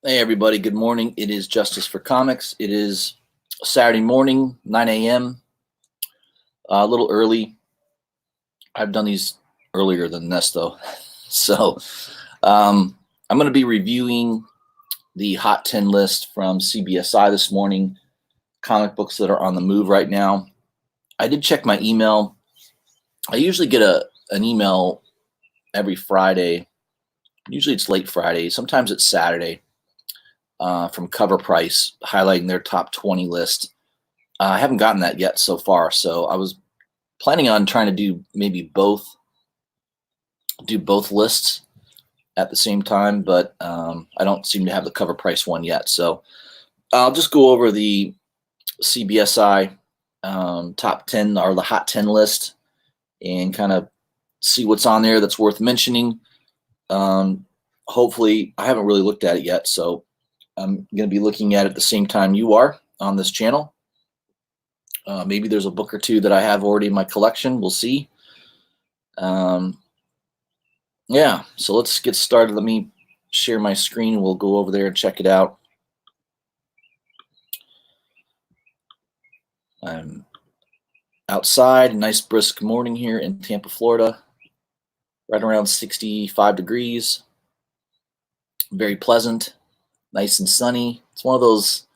Hey everybody, good morning. It is Justice for Comics. It is Saturday morning, 9 a.m. A little early. I've done these earlier than this though. So I'm going to be reviewing the Hot 10 list from CBSI this morning, comic books that are on the move right now. I did check my email. I usually get an email every Friday. Usually it's late Friday. Sometimes it's Saturday. From Cover Price, highlighting their top 20 list. I haven't gotten that yet so far, so I was planning on trying to do maybe both lists at the same time, but I don't seem to have the Cover Price one yet. So I'll just go over the CBSI top 10 or the Hot 10 list and kind of see what's on there that's worth mentioning. Hopefully, I haven't really looked at it yet, so I'm going to be looking at it the same time you are on this channel. Maybe there's a book or two that I have already in my collection. We'll see. Yeah, so let's get started. Let me share my screen. We'll go over there and check it out. I'm outside, a nice brisk morning here in Tampa, Florida. Right around 65 degrees. Very pleasant. Nice and sunny. It's one of those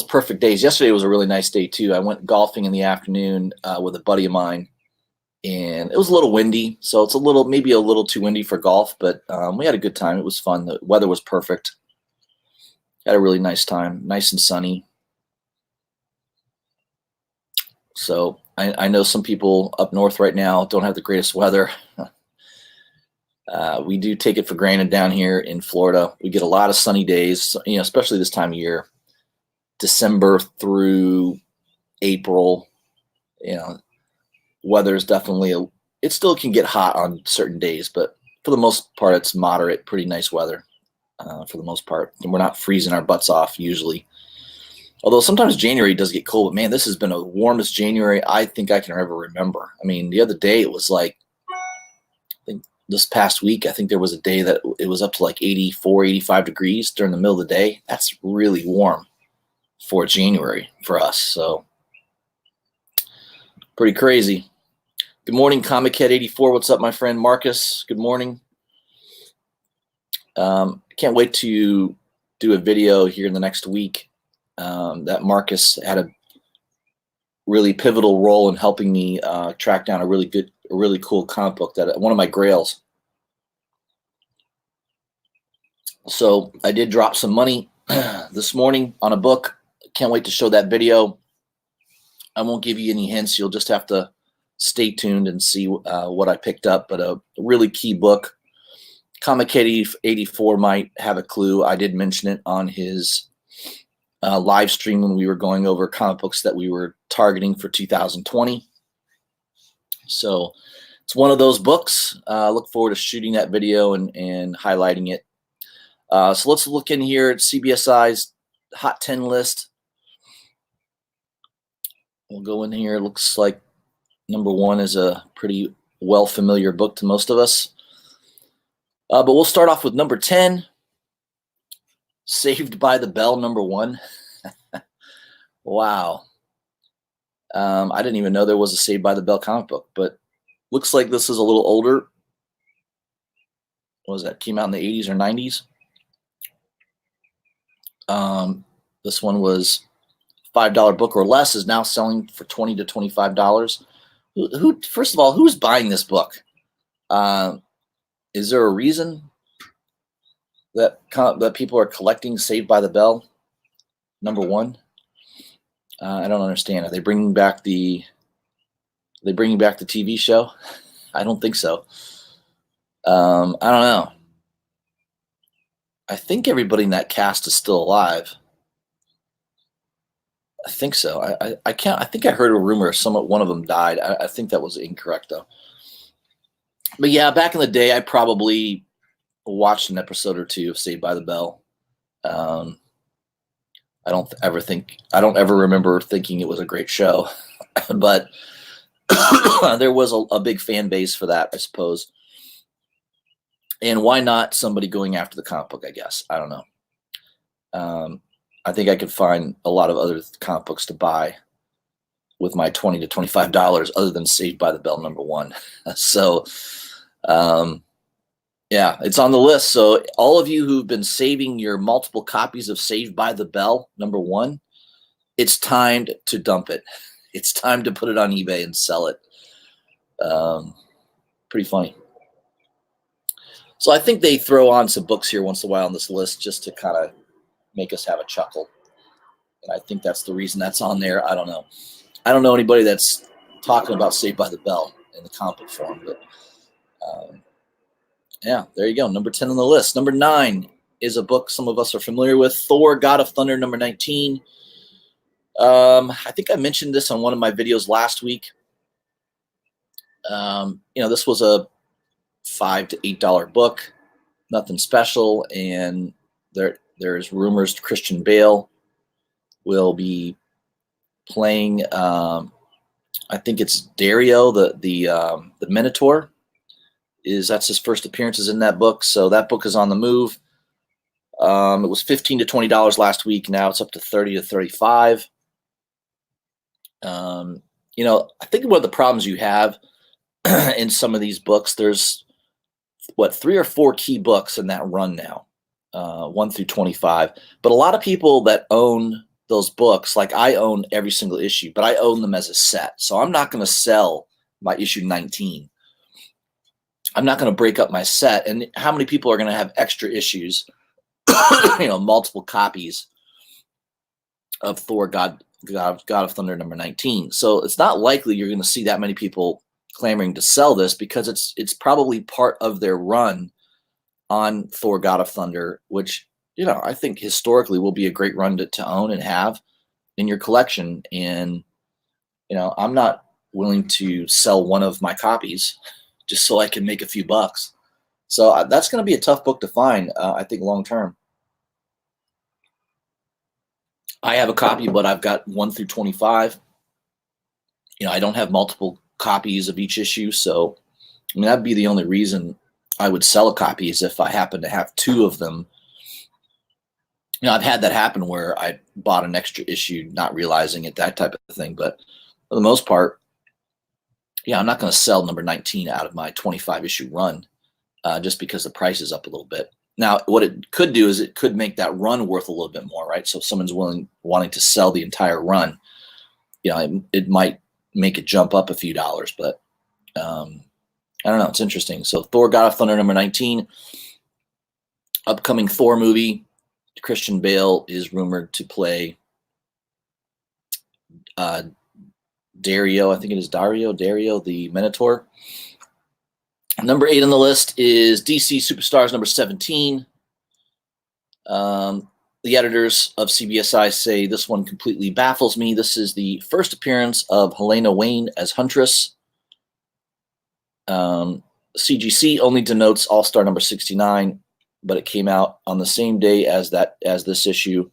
perfect days. Yesterday was a really nice day too. I went golfing in the afternoon with a buddy of mine, and it was a little windy, so it's maybe a little too windy for golf, but we had a good time. It was fun. The weather was perfect. Had a really nice time. Nice and sunny. So I know some people up north right now don't have the greatest weather. We do take it for granted down here in Florida. We get a lot of sunny days, especially this time of year, December through April. Weather is definitely it still can get hot on certain days, but for the most part, it's moderate, pretty nice weather for the most part. And we're not freezing our butts off usually. Although sometimes January does get cold, but man, this has been the warmest January I think I can ever remember. I mean, the other day it was like, this past week, I think there was a day that it was up to like 84, 85 degrees during the middle of the day. That's really warm for January for us. So pretty crazy. Good morning, Comic Head 84. What's up, my friend Marcus? Good morning. I can't wait to do a video here in the next week. That Marcus had a really pivotal role in helping me track down a really cool comic book, that one of my grails. So I did drop some money this morning on a book. Can't wait to show that video. I won't give you any hints. You'll just have to stay tuned and see what I picked up. But a really key book. Comic Kid 84 might have a clue. I did mention it on his live stream when we were going over comic books that we were targeting for 2020. So it's one of those books. Look forward to shooting that video and highlighting it. So let's look in here at CBSI's Hot 10 list. We'll go in here. It looks like number 1 is a pretty well familiar book to most of us. But we'll start off with number 10, Saved by the Bell, number 1. Wow. I didn't even know there was a Saved by the Bell comic book, but looks like this is a little older. What was that? Came out in the 80s or 90s. This one was $5 book or less, is now selling for $20 to $25. Who first of all, who's buying this book? Is there a reason that people are collecting Saved by the Bell, number 1? I don't understand. Are they bringing back the TV show? I don't think so. I don't know. I think everybody in that cast is still alive. I think so. I think I heard a rumor one of them died. I think that was incorrect though. But yeah, back in the day, I probably watched an episode or two of Saved by the Bell. I don't ever remember thinking it was a great show, but there was a big fan base for that, I suppose. And why not somebody going after the comic book, I guess. I don't know. I think I could find a lot of other comic books to buy with my $20 to $25 other than Saved by the Bell #1. So, yeah, it's on the list. So all of you who've been saving your multiple copies of Saved by the Bell #1, it's time to dump it. It's time to put it on eBay and sell it. Pretty funny. So I think they throw on some books here once in a while on this list just to kind of make us have a chuckle. And I think that's the reason that's on there. I don't know. I don't know anybody that's talking about Saved by the Bell in the comic book form, but yeah, there you go. Number 10 on the list. Number 9 is a book some of us are familiar with, Thor: God of Thunder #19. I think I mentioned this on one of my videos last week. This was a $5 to $8 book, nothing special, and there's rumors Christian Bale will be playing. I think it's Dario, the Minotaur. That's his first appearances in that book, so that book is on the move. It was $15 to $20 last week. Now it's up to $30 to $35. I think one of the problems you have in some of these books, there's 3 or 4 key books in that run now, 1 through 25. But a lot of people that own those books, like I own every single issue, but I own them as a set. So I'm not going to sell my issue 19. I'm not going to break up my set. And how many people are going to have extra issues, multiple copies of Thor: God of Thunder #19. So it's not likely you're going to see that many people clamoring to sell this, because it's probably part of their run on Thor: God of Thunder, which, I think historically will be a great run to own and have in your collection. And, I'm not willing to sell one of my copies just so I can make a few bucks. So that's going to be a tough book to find, I think, long term. I have a copy, but I've got 1 through 25. I don't have multiple copies of each issue. So, that'd be the only reason I would sell a copy, is if I happen to have 2 of them. I've had that happen where I bought an extra issue, not realizing it, that type of thing. But for the most part, I'm not going to sell number 19 out of my 25 issue run just because the price is up a little bit. Now, what it could do is it could make that run worth a little bit more, right? So if someone's wanting to sell the entire run, it might make it jump up a few dollars. But I don't know. It's interesting. So Thor: God of Thunder #19, upcoming Thor movie. Christian Bale is rumored to play Dario, I think it is Dario, the Minotaur. Number 8 on the list is DC Superstars #17. The editors of CBSI say this one completely baffles me. This is the first appearance of Helena Wayne as Huntress. CGC only denotes All-Star number 69, but it came out on the same day as this issue.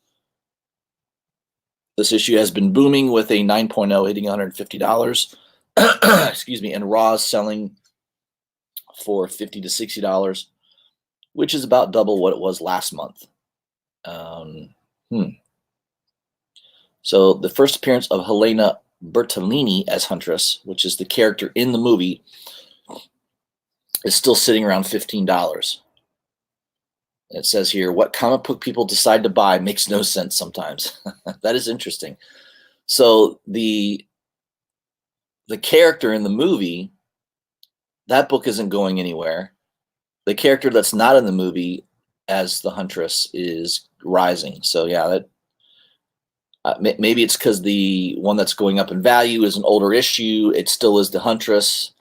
This issue has been booming with a 9.0 hitting $150. Excuse me, and Raws selling for $50 to $60, which is about double what it was last month. So the first appearance of Helena Bertolini as Huntress, which is the character in the movie, is still sitting around $15. It says here, what comic book people decide to buy makes no sense sometimes. That is interesting. So the character in the movie, that book isn't going anywhere. The character that's not in the movie as the Huntress is rising. So yeah, that maybe it's because the one that's going up in value is an older issue. It still is the Huntress.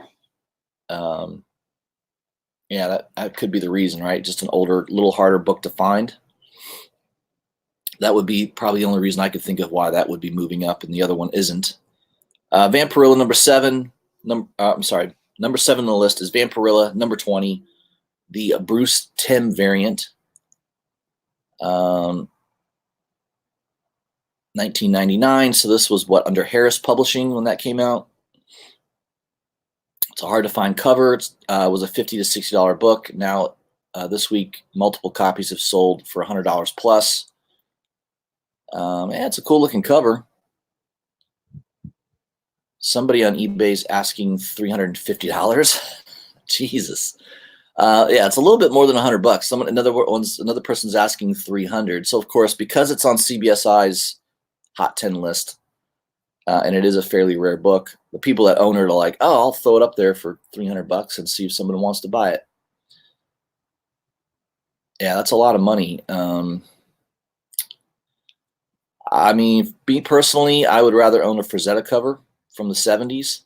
Yeah, that could be the reason, right? Just an older, little harder book to find. That would be probably the only reason I could think of why that would be moving up and the other one isn't. Vampirilla number 7. Number 7 on the list is Vampirilla number 20, the Bruce Timm variant. 1999. So this was under Harris Publishing when that came out. It's a hard to find cover. It was a $50 to $60 book. Now, this week, multiple copies have sold for $100 plus. Yeah, it's a cool looking cover. Somebody on eBay is asking $350. Jesus. Yeah, it's a little bit more than $100. Another person's asking 300. So of course, because it's on CBSI's Hot 10 list, and it is a fairly rare book, the people that own it are like, "Oh, I'll throw it up there for $300 and see if someone wants to buy it." Yeah, that's a lot of money. I mean, me personally, I would rather own a Frazetta cover from the 70s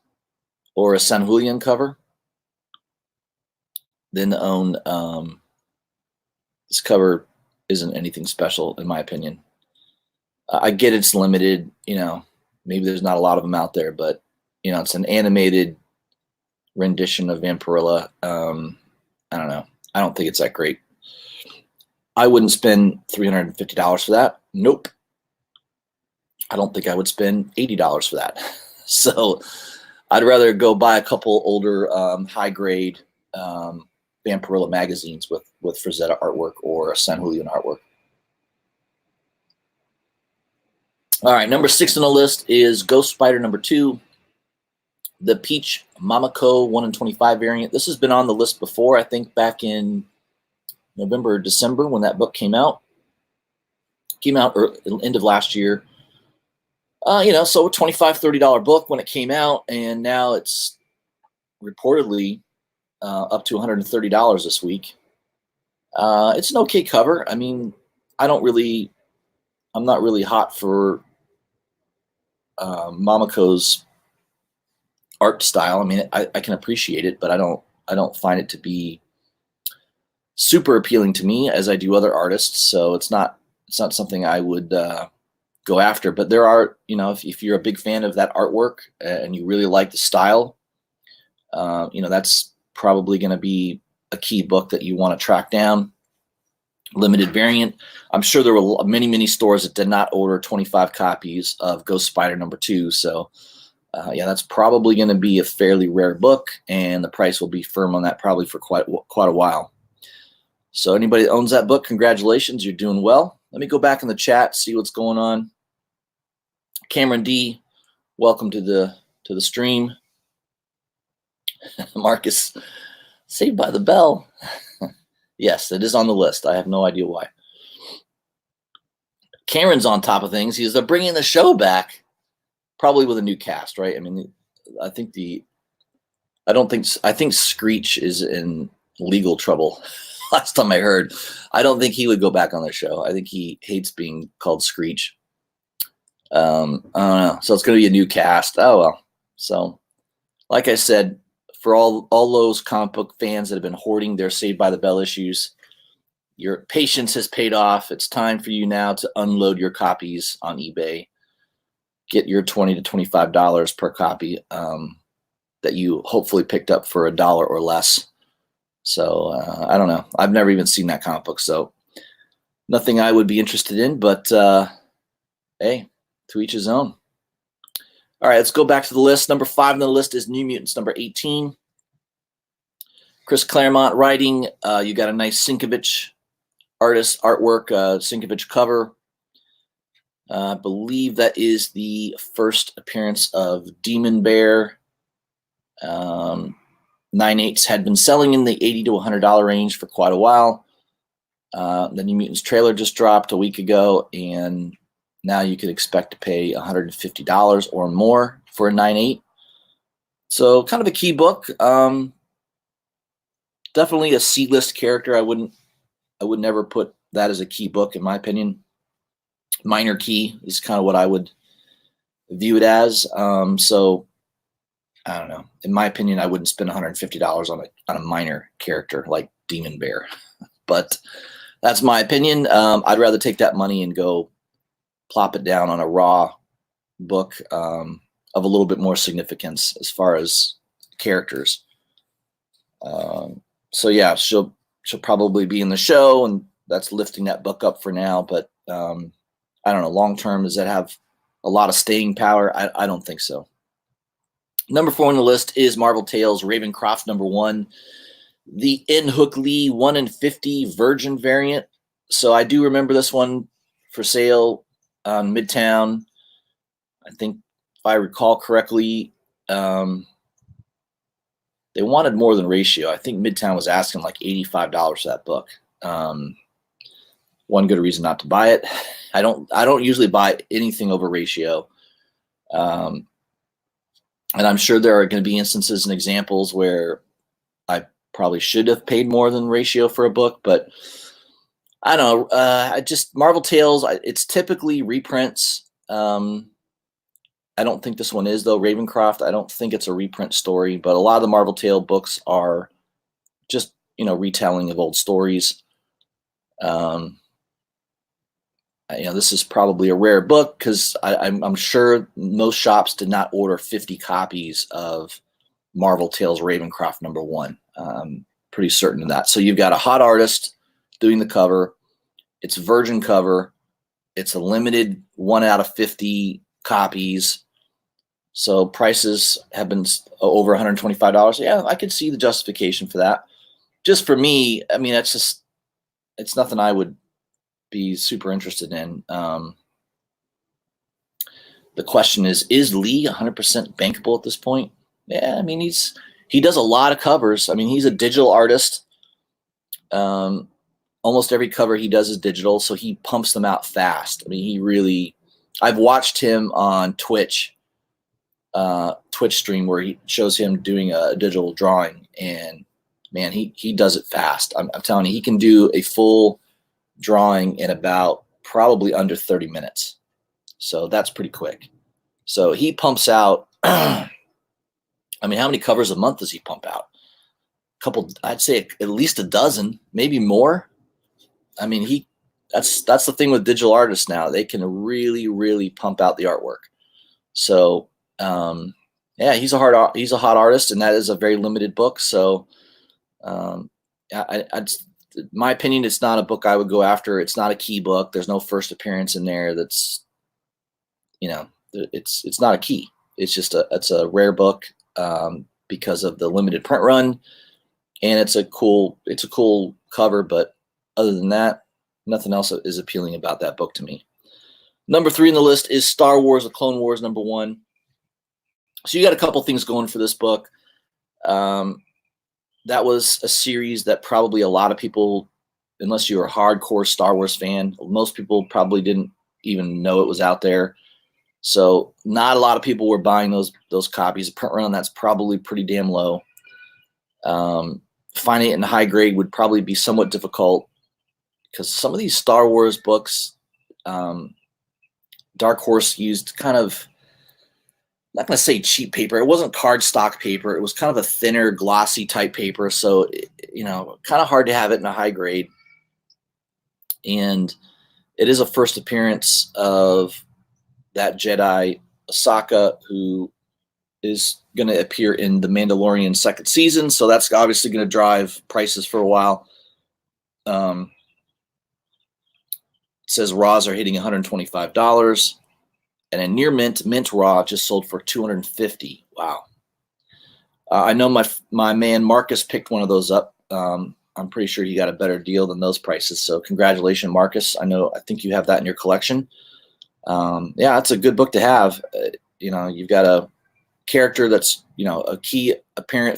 or a San Julian cover than to own this cover. Isn't anything special in my opinion. I get it's limited, maybe there's not a lot of them out there, but it's an animated rendition of Vampirilla. I don't know. I don't think it's that great. I wouldn't spend $350 for that. Nope. I don't think I would spend $80 for that. So I'd rather go buy a couple older high grade Vampirilla magazines with Frazetta artwork or a San Julian artwork. All right, number 6 on the list is Ghost Spider number 2, the Peach Mamako 1 in 25 variant. This has been on the list before, I think back in November or December when that book came out. Came out end of last year. So a $25, $30 book when it came out, and now it's reportedly up to $130 this week. It's an okay cover. I mean, I'm not really hot for Mamako's art style. I mean, I can appreciate it, but I don't find it to be super appealing to me as I do other artists. So it's not something I would go after. But there are, if you're a big fan of that artwork and you really like the style, that's probably going to be a key book that you want to track down. Limited variant. I'm sure there were many, many stores that did not order 25 copies of Ghost Spider number 2. So yeah, that's probably going to be a fairly rare book, and the price will be firm on that probably for quite a while. So anybody that owns that book, congratulations, you're doing well. Let me go back in the chat, see what's going on. Cameron D, welcome to the stream. Marcus, Saved by the Bell. Yes, it is on the list. I have no idea why. Cameron's on top of things. They're bringing the show back, probably with a new cast, right? I mean, I think Screech is in legal trouble. Last time I heard, I don't think he would go back on the show. I think he hates being called Screech. I don't know. So it's going to be a new cast. Oh well. So, like I said, for all those comic book fans that have been hoarding their Saved by the Bell issues, your patience has paid off. It's time for you now to unload your copies on eBay. Get your $20 to $25 per copy that you hopefully picked up for $1 or less. So I don't know. I've never even seen that comic book, so nothing I would be interested in. But hey, to each his own. All right, let's go back to the list. Number 5 on the list is New Mutants number 18. Chris Claremont writing. You got a nice Sienkiewicz artwork, Sienkiewicz cover. I believe that is the first appearance of Demon Bear. 9/8 had been selling in the $80 to $100 range for quite a while. The New Mutants trailer just dropped a week ago, and now you could expect to pay $150 or more for a 9/8. So kind of a key book. Definitely a C-list character. I would never put that as a key book, in my opinion. Minor key is kind of what I would view it as. So I don't know. In my opinion, I wouldn't spend $150 on a minor character like Demon Bear. But that's my opinion. I'd rather take that money and go plop it down on a raw book of a little bit more significance as far as characters. So yeah, she'll probably be in the show, and that's lifting that book up for now. But I don't know. Long term, does that have a lot of staying power? I don't think so. Number 4 on the list is Marvel Tales Ravencroft number 1, the N. Hook Lee 1 in 50 Virgin variant. So I do remember this one for sale on Midtown. I think if I recall correctly, they wanted more than Ratio. I think Midtown was asking like $85 for that book. One good reason not to buy it. I don't usually buy anything over Ratio. And I'm sure there are going to be instances and examples where I probably should have paid more than Ratio for a book, but I don't know. I just Marvel Tales. It's typically reprints. I don't think this one is though. Ravencroft. I don't think it's a reprint story, but a lot of the Marvel Tale books are just retelling of old stories. This is probably a rare book because I'm sure most shops did not order 50 copies of Marvel Tales Ravencroft #1. Pretty certain of that. So you've got a hot artist doing the cover. It's a virgin cover. It's a limited 1 out of 50 copies. So prices have been over $125. Yeah, I could see the justification for that. Just for me, I mean, it's nothing I would be super interested in. The question is Lee 100% bankable at this point? Yeah, I mean, he does a lot of covers. I mean, he's a digital artist. Almost every cover he does is digital, so he pumps them out fast. I mean, I've watched him on Twitch stream where he shows him doing a digital drawing, and man, he does it fast. I'm telling you, he can do a full drawing in about probably under 30 minutes. So that's pretty quick. So he pumps out, I mean, how many covers a month does he pump out? A couple, I'd say at least a dozen, maybe more. I mean, that's the thing with digital artists now. They can really, really pump out the artwork. So, yeah, he's a hot artist, and that is a very limited book. So, my opinion, it's not a book I would go after. It's not a key book. There's no first appearance in there. That's, it's not a key. It's just it's a rare book because of the limited print run, and it's a cool cover. But other than that, nothing else is appealing about that book to me. Number 3 in the list is Star Wars: The Clone Wars #1. So you got a couple things going for this book. That was a series that probably a lot of people, unless you're a hardcore Star Wars fan, most people probably didn't even know it was out there. So not a lot of people were buying those copies. The print run on that's probably pretty damn low. Finding it in high grade would probably be somewhat difficult because some of these Star Wars books, Dark Horse used kind of, I'm not going to say cheap paper. It wasn't cardstock paper. It was kind of a thinner, glossy type paper. So, kind of hard to have it in a high grade. And it is a first appearance of that Jedi, Ahsoka, who is going to appear in The Mandalorian second season. So that's obviously going to drive prices for a while. It says raws are hitting $125. And a near mint raw just sold for $250. Wow. I know my man Marcus picked one of those up. I'm pretty sure he got a better deal than those prices. So congratulations, Marcus. I think you have that in your collection. Yeah, it's a good book to have. You've got a character that's, a key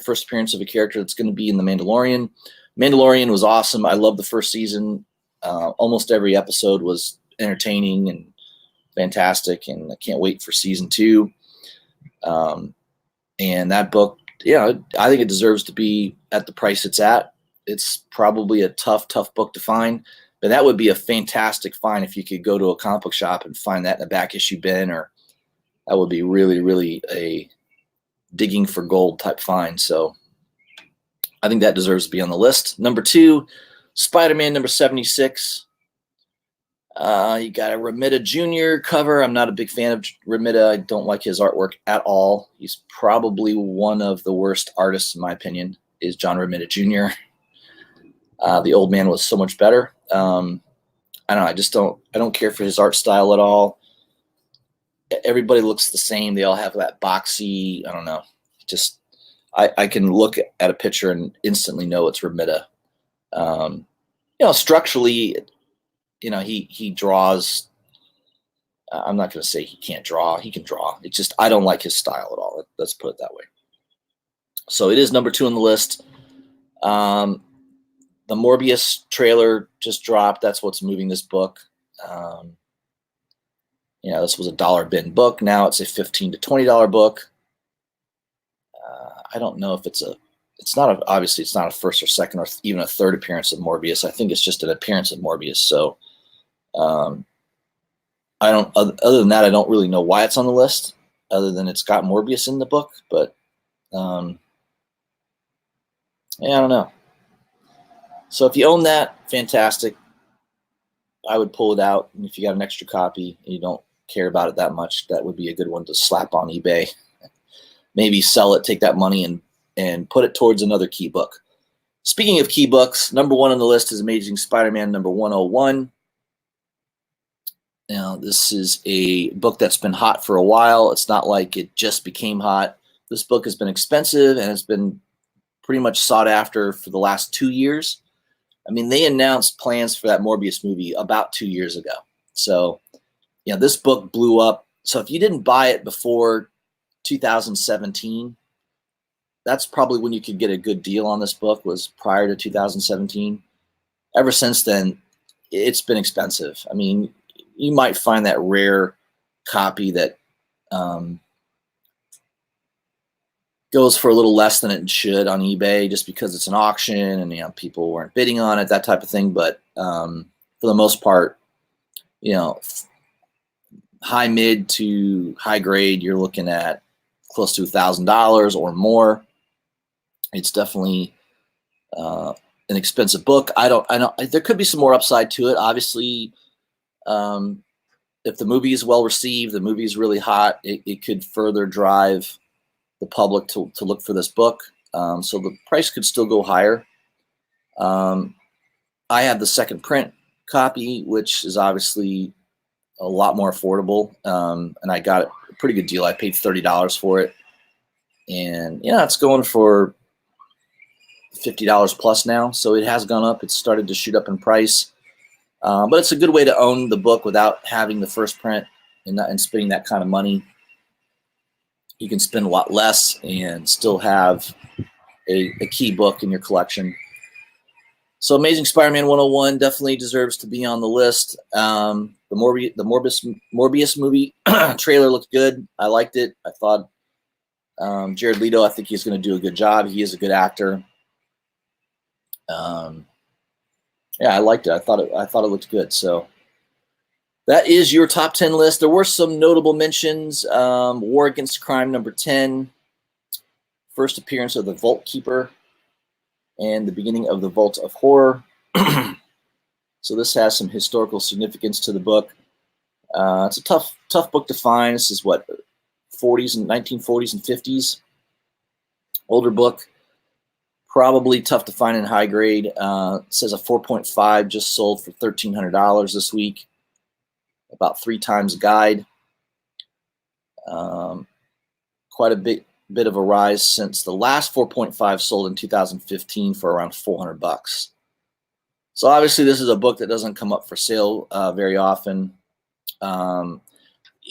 first appearance of a character that's going to be in The Mandalorian. Mandalorian was awesome. I loved the first season. Almost every episode was entertaining and fantastic, and I can't wait for season 2. And that book, I think it deserves to be at the price it's at. It's probably a tough book to find, but that would be a fantastic find if you could go to a comic book shop and find that in a back issue bin, or that would be really, really a digging for gold type find. So I think that deserves to be on the list. Number 2, Spider-Man number 76. You got a Romita Jr. cover. I'm not a big fan of Romita. I don't like his artwork at all. He's probably one of the worst artists, in my opinion, is John Romita Jr. The old man was so much better. I don't know. I don't care for his art style at all. Everybody looks the same. They all have that boxy, I don't know. Just, I can look at a picture and instantly know it's Romita. Structurally, he draws I'm not going to say he can't draw. He can draw. It's just I don't like his style at all. Let's put it that way. So it is number 2 on the list. The Morbius trailer just dropped. That's what's moving this book. This was a $1 bin book. Now it's a $15 to $20 book. I don't know if obviously it's not a first or second or even a third appearance of Morbius. I think it's just an appearance of Morbius. So other than that, I don't really know why it's on the list other than it's got Morbius in the book, but I don't know. So if you own that, fantastic. I would pull it out. And if you got an extra copy and you don't care about it that much, that would be a good one to slap on eBay. Maybe sell it, take that money and put it towards another key book. Speaking of key books, number 1 on the list is Amazing Spider-Man number 101. Now, this is a book that's been hot for a while. It's not like it just became hot. This book has been expensive and it's been pretty much sought after for the last 2 years. I mean, they announced plans for that Morbius movie about 2 years ago. So, this book blew up. So if you didn't buy it before 2017, that's probably when you could get a good deal on this book, was prior to 2017. Ever since then, it's been expensive. I mean, you might find that rare copy that goes for a little less than it should on eBay just because it's an auction and people weren't bidding on it, that type of thing. But for the most part, high mid to high grade, you're looking at close to $1,000 or more. It's definitely an expensive book. There could be some more upside to it. Obviously, if the movie is well received, the movie is really hot, it could further drive the public to look for this book. So the price could still go higher. I have the second print copy, which is obviously a lot more affordable. And I got a pretty good deal. I paid $30 for it. And it's going for $50 plus now. So it has gone up. It's started to shoot up in price. But it's a good way to own the book without having the first print and spending that kind of money. You can spend a lot less and still have a key book in your collection. So Amazing Spider-Man 101 definitely deserves to be on the list. The Morbius movie trailer looked good. I liked it. I thought Jared Leto, I think he's going to do a good job. He is a good actor. I liked it. I thought it looked good. So that is your top 10 list. There were some notable mentions. War Against Crime number 10, first appearance of the Vault Keeper, and the beginning of the Vault of Horror. So this has some historical significance to the book. It's a tough book to find. This is what, 1940s and 50s. Older book. Probably tough to find in high grade. It says a 4.5 just sold for $1,300 this week. About 3 times guide. Quite a bit of a rise since the last 4.5 sold in 2015 for around $400. So obviously this is a book that doesn't come up for sale very often. The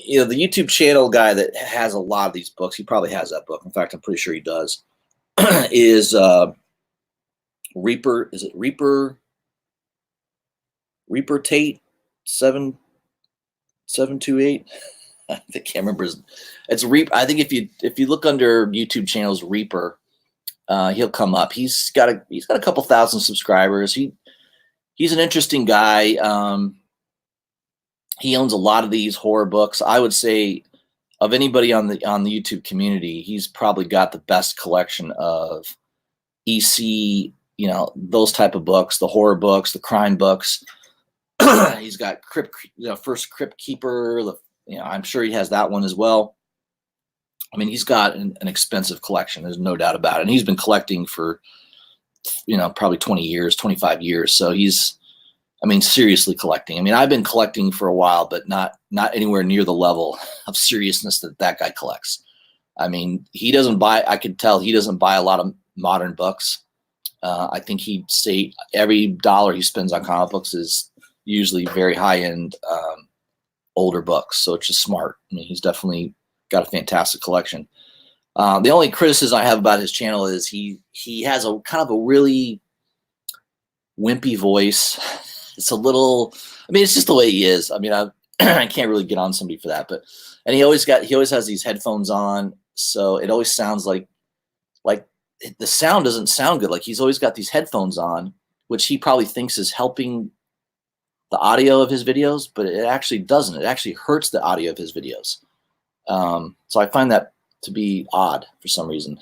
YouTube channel guy that has a lot of these books, he probably has that book. In fact, I'm pretty sure he does. Is Reaper? Is it Reaper? Reaper Tate 728. I can't remember. It's Reaper. I think if you look under YouTube channels Reaper, he'll come up. He's got a couple thousand subscribers. He's an interesting guy. He owns a lot of these horror books. I would say of anybody on the YouTube community, he's probably got the best collection of EC, those type of books, the horror books, the crime books. He's got First Crypt Keeper. I'm sure he has that one as well. I mean, he's got an expensive collection. There's no doubt about it. And he's been collecting for, probably 20 years, 25 years. So he's, seriously collecting. I've been collecting for a while, but not anywhere near the level of seriousness that guy collects. He doesn't buy, I could tell he doesn't buy a lot of modern books. I think he'd say every dollar he spends on comic books is usually very high-end older books, so it's just smart. I mean, he's definitely got a fantastic collection. The only criticism I have about his channel is he has a kind of a really wimpy voice. It's a little, I mean, it's just the way he is. I mean, I can't really get on somebody for that, but, and he always has these headphones on, so it always sounds like the sound doesn't sound good. Like he's always got these headphones on, which he probably thinks is helping the audio of his videos, but it actually doesn't. It actually hurts the audio of his videos. So I find that to be odd for some reason.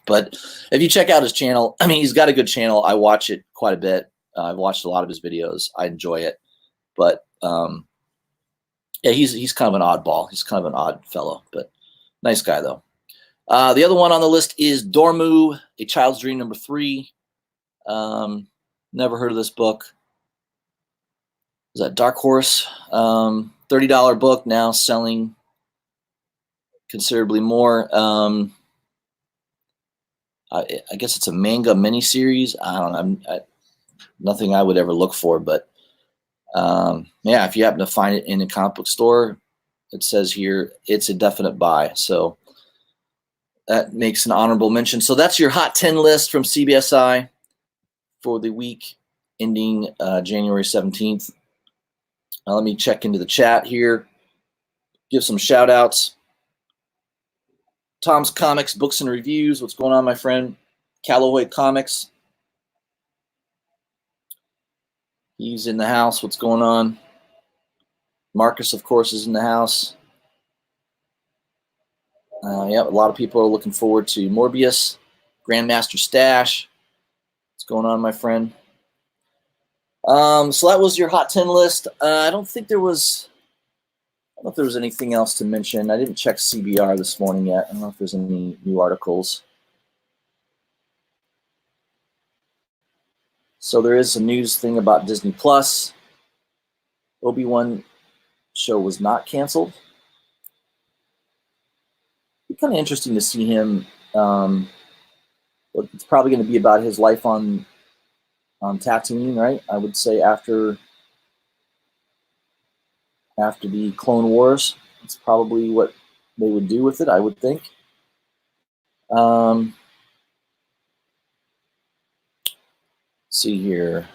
But if you check out his channel, I mean, he's got a good channel. I watch it quite a bit. I've watched a lot of his videos. I enjoy it. But yeah, he's kind of an oddball. He's kind of an odd fellow, but nice guy though. The other one on the list is Dormu, A Child's Dream #3. Never heard of this book. Is that Dark Horse? $30 book, now selling considerably more. I guess it's a manga miniseries. I don't know. Nothing I would ever look for, but yeah, if you happen to find it in a comic book store, it says here it's a definite buy. So that makes an honorable mention. So that's your Hot 10 list from CBSI for the week ending January 17th. Let me check into the chat here. Give some shout outs. Tom's Comics, Books and Reviews. What's going on, my friend? Callaway Comics. He's in the house. What's going on? Marcus, of course, is in the house. Yeah, a lot of people are looking forward to Morbius. Grandmaster Stash. What's going on, my friend? So that was your Hot 10 list. I don't think there was... I don't know if there was anything else to mention. I didn't check CBR this morning yet. I don't know if there's any new articles. So there is a news thing about Disney Plus. Obi-Wan show was not canceled. It'd be kind of interesting to see him. It's probably going to be about his life on Tatooine, right? I would say after the Clone Wars, it's probably what they would do with it, I would think. See here.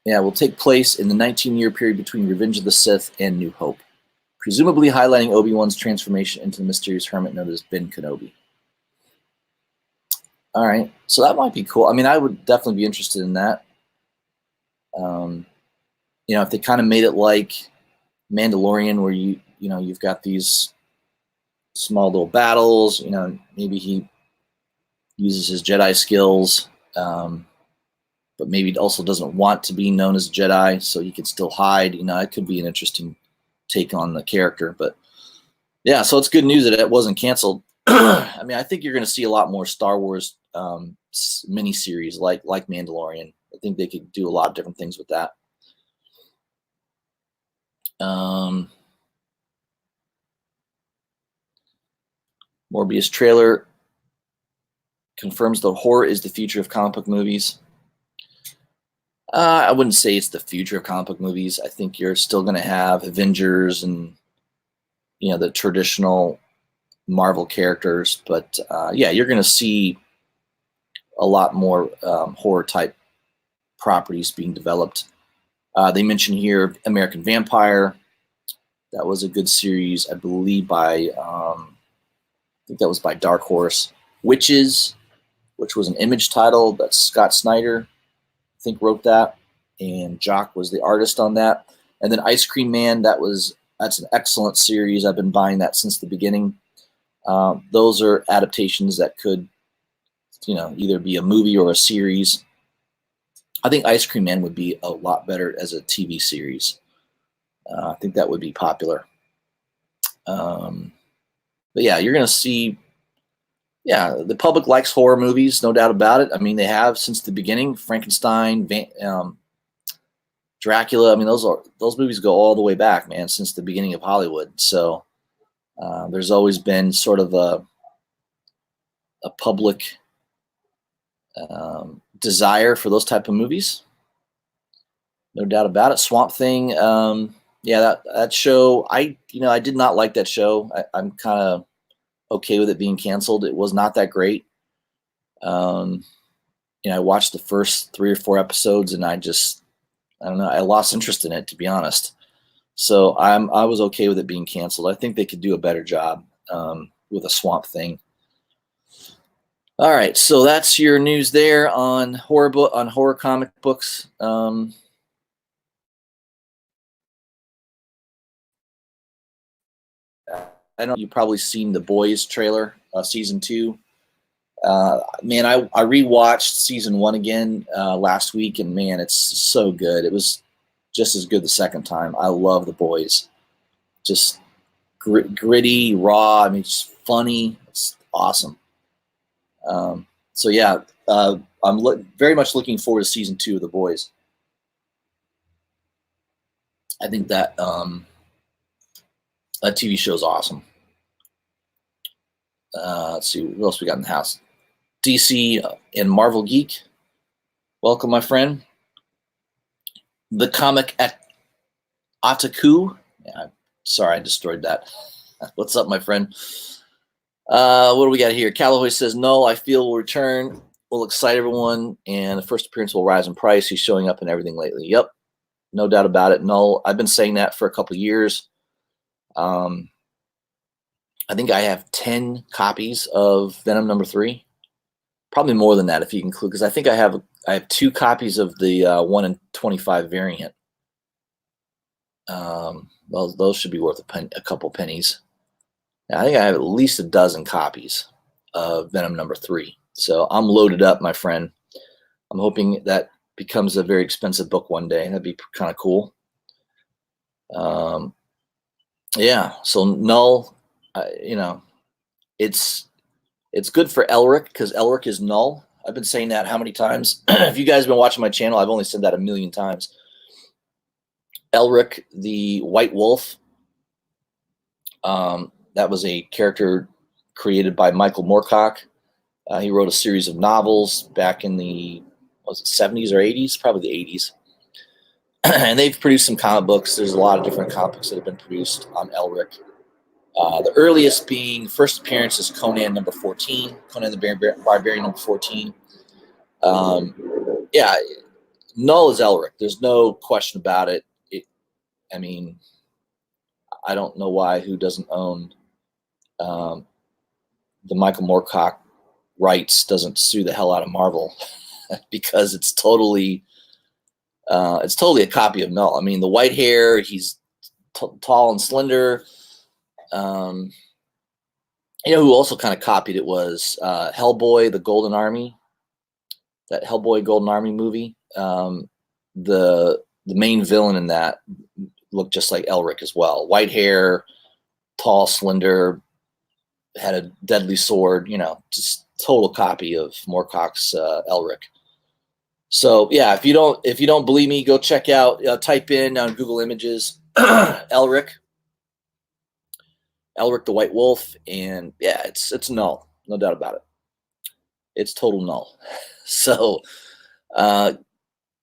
Yeah, will take place in the 19-year period between Revenge of the Sith and New Hope, presumably highlighting Obi-Wan's transformation into the mysterious hermit known as Ben Kenobi. All right, so that might be cool. I mean, I would definitely be interested in that. You know, if they kind of made it like Mandalorian, where you've got these small little battles. You know, maybe he uses his Jedi skills, but maybe also doesn't want to be known as a Jedi, so he could still hide. You know, it could be an interesting take on the character. But yeah, so it's good news that it wasn't canceled. I mean, I think you're going to see a lot more Star Wars miniseries like Mandalorian. I think they could do a lot of different things with that. Morbius trailer confirms the horror is the future of comic book movies. I wouldn't say it's the future of comic book movies. I think you're still going to have Avengers and, you know, the traditional Marvel characters, but yeah, you're going to see a lot more horror type properties being developed. They mentioned here American Vampire. That was a good series, I believe, by I think that was by Dark Horse. Witches, which was an Image title that Scott Snyder, I think, wrote that, and Jock was the artist on that. And then Ice Cream Man, that's an excellent series. I've been buying that since the beginning. Those are adaptations that could, you know, either be a movie or a series. I think Ice Cream Man would be a lot better as a TV series. I think that would be popular. But yeah, you're going to see, yeah, the public likes horror movies, no doubt about it. I mean, they have since the beginning. Frankenstein, Dracula. I mean, those movies go all the way back, man, since the beginning of Hollywood. So there's always been sort of a public desire for those type of movies. No doubt about it. Swamp Thing. Yeah, that show. I did not like that show. I'm kind of okay with it being canceled. It was not that great. I watched the first 3 or 4 episodes, and I don't know. I lost interest in it, to be honest. So I was okay with it being canceled. I think they could do a better job with a Swamp Thing. All right, so that's your news there on horror comic books. I know you've probably seen The Boys trailer, season 2. Man, I rewatched season 1 again last week, and man, it's so good. It was just as good the second time. I love The Boys. Just gritty, raw. I mean, it's funny. It's awesome. So yeah, I'm very much looking forward to season 2 of The Boys. I think that that TV show is awesome. Let's see what else we got in the house. DC and Marvel Geek. Welcome, my friend. The Comic at Otaku. Yeah, sorry, I destroyed that. What's up, my friend? What do we got here? Callaway says, no, I feel will return. Will excite everyone, and the first appearance will rise in price. He's showing up in everything lately. Yep, no doubt about it. No, I've been saying that for a couple of years. I think I have 10 copies of Venom #3. Probably more than that if you include, because I think I have 2 copies of the 1 in 25 variant. Well, those should be worth a couple pennies. Now, I think I have at least a dozen copies of Venom #3. So I'm loaded up, my friend. I'm hoping that becomes a very expensive book one day. That'd be kind of cool. Yeah. So Null, it's good for Elric because Elric is Null. I've been saying that how many times? If you guys have been watching my channel, I've only said that a million times. Elric, the White Wolf, that was a character created by Michael Moorcock. He wrote a series of novels back in the 70s or 80s, probably the 80s. And they've produced some comic books. There's a lot of different comic books that have been produced on Elric. The earliest being first appearance is Conan #14, Conan the Barbarian #14. Yeah, Null is Elric. There's no question about it. I mean, I don't know who doesn't own the Michael Moorcock rights doesn't sue the hell out of Marvel because it's totally a copy of Null. I mean, the white hair, he's tall and slender. Who also kind of copied it was Hellboy, the Golden Army, that Hellboy Golden Army movie. The main villain in that looked just like Elric as well. White hair, tall, slender, had a deadly sword, just total copy of Moorcock's Elric. So yeah, if you don't believe me, go check out, type in on Google Images, Elric the White Wolf, and yeah, it's Null, no doubt about it. It's total Null. So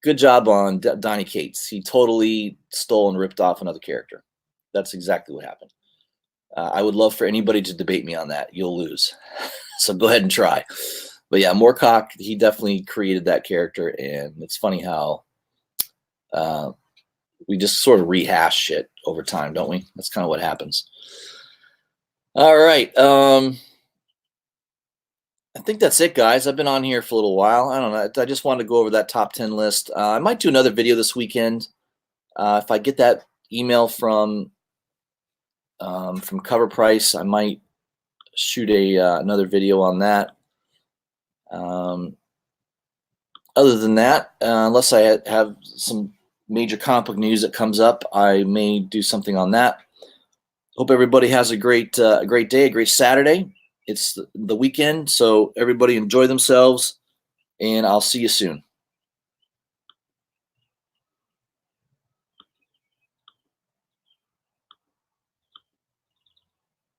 good job on Donny Cates. He totally stole and ripped off another character. That's exactly what happened. I would love for anybody to debate me on that. You'll lose. So go ahead and try. But yeah, Moorcock, he definitely created that character, and it's funny how we just sort of rehash shit over time, don't we? That's kind of what happens. All right. I think that's it, guys. I've been on here for a little while. I don't know. I just wanted to go over that top 10 list. I might do another video this weekend. If I get that email from Cover Price, I might shoot another video on that. Other than that, unless I have some major comic book news that comes up, I may do something on that. Hope everybody has a great day, a great Saturday. It's the weekend, so everybody enjoy themselves, and I'll see you soon.